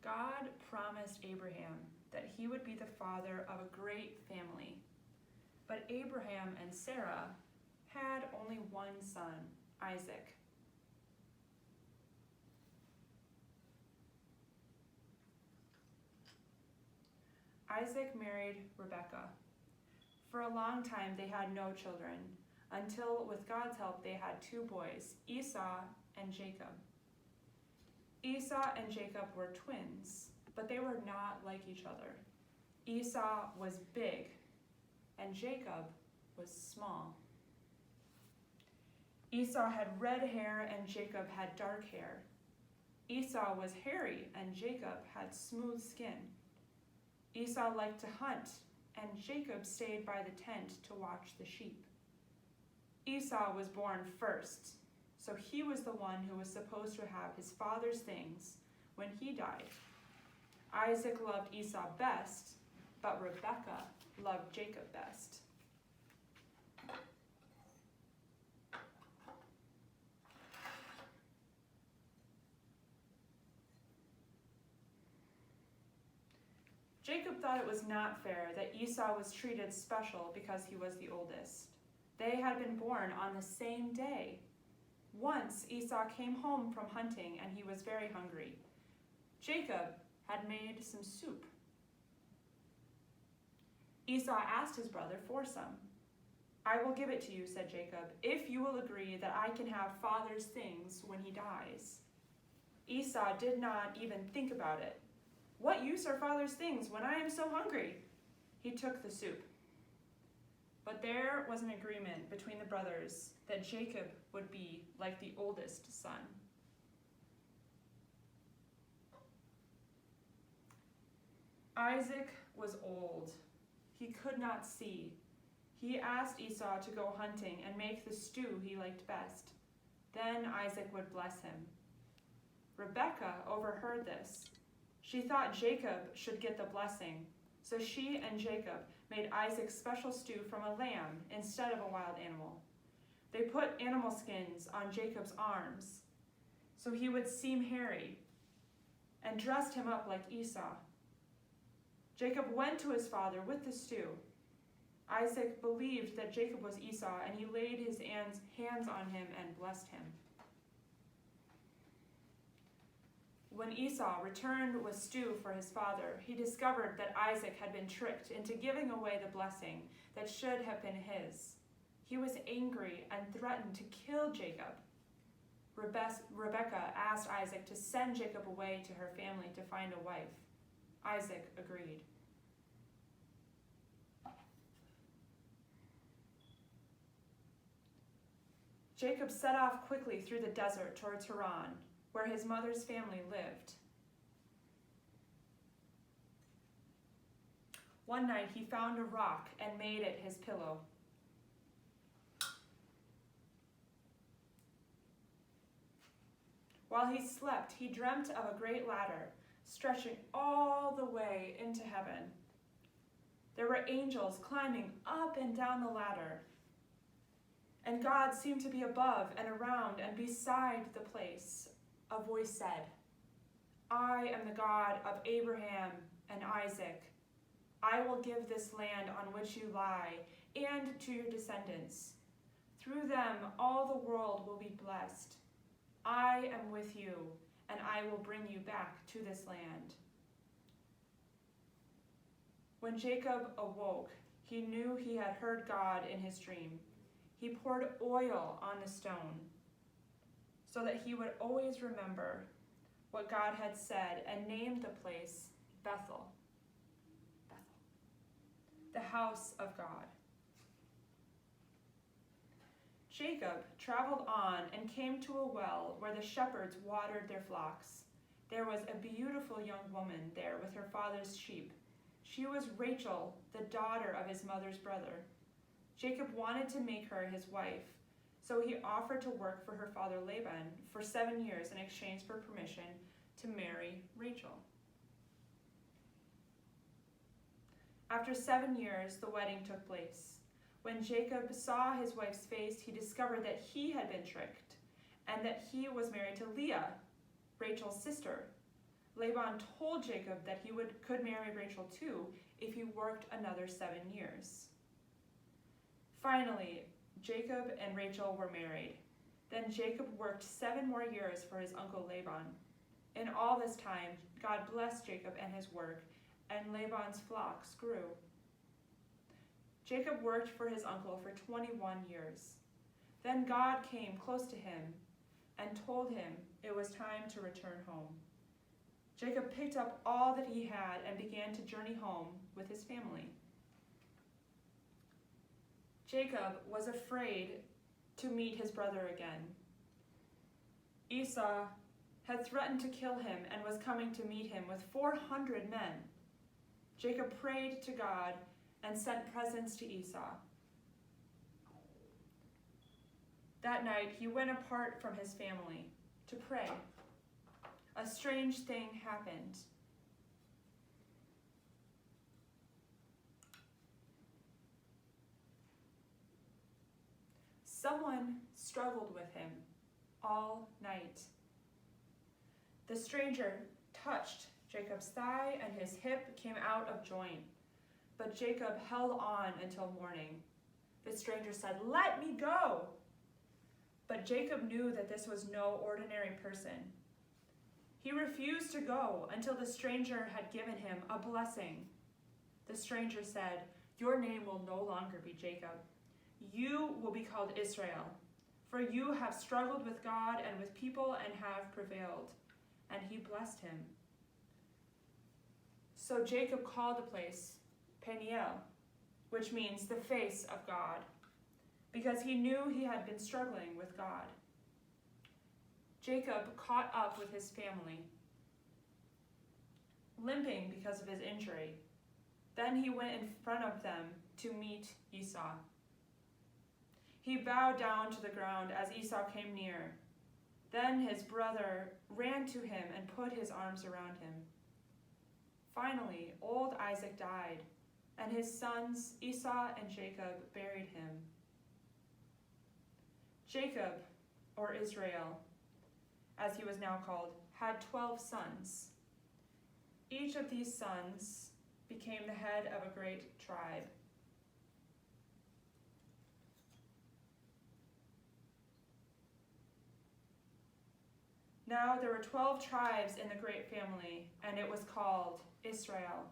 God promised Abraham that he would be the father of a great family. But Abraham and Sarah had only one son, Isaac. Isaac married Rebekah. For a long time they had no children, until with God's help they had two boys, Esau and Jacob. Esau and Jacob were twins, but they were not like each other. Esau was big, and Jacob was small. Esau had red hair, and Jacob had dark hair. Esau was hairy, and Jacob had smooth skin. Esau liked to hunt, and Jacob stayed by the tent to watch the sheep. Esau was born first, so he was the one who was supposed to have his father's things when he died. Isaac loved Esau best, but Rebekah loved Jacob best. Jacob thought it was not fair that Esau was treated special because he was the oldest. They had been born on the same day. Once Esau came home from hunting and he was very hungry. Jacob had made some soup. Esau asked his brother for some. "I will give it to you," said Jacob, "if you will agree that I can have father's things when he dies." Esau did not even think about it. "What use are father's things when I am so hungry?" He took the soup. But there was an agreement between the brothers that Jacob would be like the oldest son. Isaac was old. He could not see. He asked Esau to go hunting and make the stew he liked best. Then Isaac would bless him. Rebekah overheard this. She thought Jacob should get the blessing, so she and Jacob made Isaac special stew from a lamb instead of a wild animal. They put animal skins on Jacob's arms so he would seem hairy, and dressed him up like Esau. Jacob went to his father with the stew. Isaac believed that Jacob was Esau, and he laid his hands on him and blessed him. When Esau returned with stew for his father, he discovered that Isaac had been tricked into giving away the blessing that should have been his. He was angry and threatened to kill Jacob. Rebekah asked Isaac to send Jacob away to her family to find a wife. Isaac agreed. Jacob set off quickly through the desert towards Haran, where his mother's family lived. One night he found a rock and made it his pillow. While he slept, he dreamt of a great ladder stretching all the way into heaven. There were angels climbing up and down the ladder, and God seemed to be above and around and beside the place. A voice said, "I am the God of Abraham and Isaac. I will give this land on which you lie and to your descendants. Through them all the world will be blessed. I am with you, and I will bring you back to this land." When Jacob awoke, he knew he had heard God in his dream. He poured oil on the stone so that he would always remember what God had said, and named the place Bethel, the house of God. Jacob traveled on and came to a well where the shepherds watered their flocks. There was a beautiful young woman there with her father's sheep. She was Rachel, the daughter of his mother's brother. Jacob wanted to make her his wife, so he offered to work for her father Laban for 7 years in exchange for permission to marry Rachel. After 7 years, the wedding took place. When Jacob saw his wife's face, he discovered that he had been tricked and that he was married to Leah, Rachel's sister. Laban told Jacob that he could marry Rachel too if he worked another 7 years. Finally, Jacob and Rachel were married. Then Jacob worked 7 more years for his uncle Laban. In all this time, God blessed Jacob and his work, and Laban's flocks grew. Jacob worked for his uncle for 21 years. Then God came close to him and told him it was time to return home. Jacob picked up all that he had and began to journey home with his family. Jacob was afraid to meet his brother again. Esau had threatened to kill him and was coming to meet him with 400 men. Jacob prayed to God and sent presents to Esau. That night he went apart from his family to pray. A strange thing happened. Someone struggled with him all night. The stranger touched Jacob's thigh and his hip came out of joint. But Jacob held on until morning. The stranger said, "Let me go." But Jacob knew that this was no ordinary person. He refused to go until the stranger had given him a blessing. The stranger said, "Your name will no longer be Jacob. You will be called Israel, for you have struggled with God and with people and have prevailed." And he blessed him. So Jacob called the place Peniel, which means the face of God, because he knew he had been struggling with God. Jacob caught up with his family, limping because of his injury. Then he went in front of them to meet Esau. He bowed down to the ground as Esau came near. Then his brother ran to him and put his arms around him. Finally, old Isaac died, and his sons Esau and Jacob buried him. Jacob, or Israel, as he was now called, had 12 sons. Each of these sons became the head of a great tribe. Now there were 12 tribes in the great family, and it was called Israel.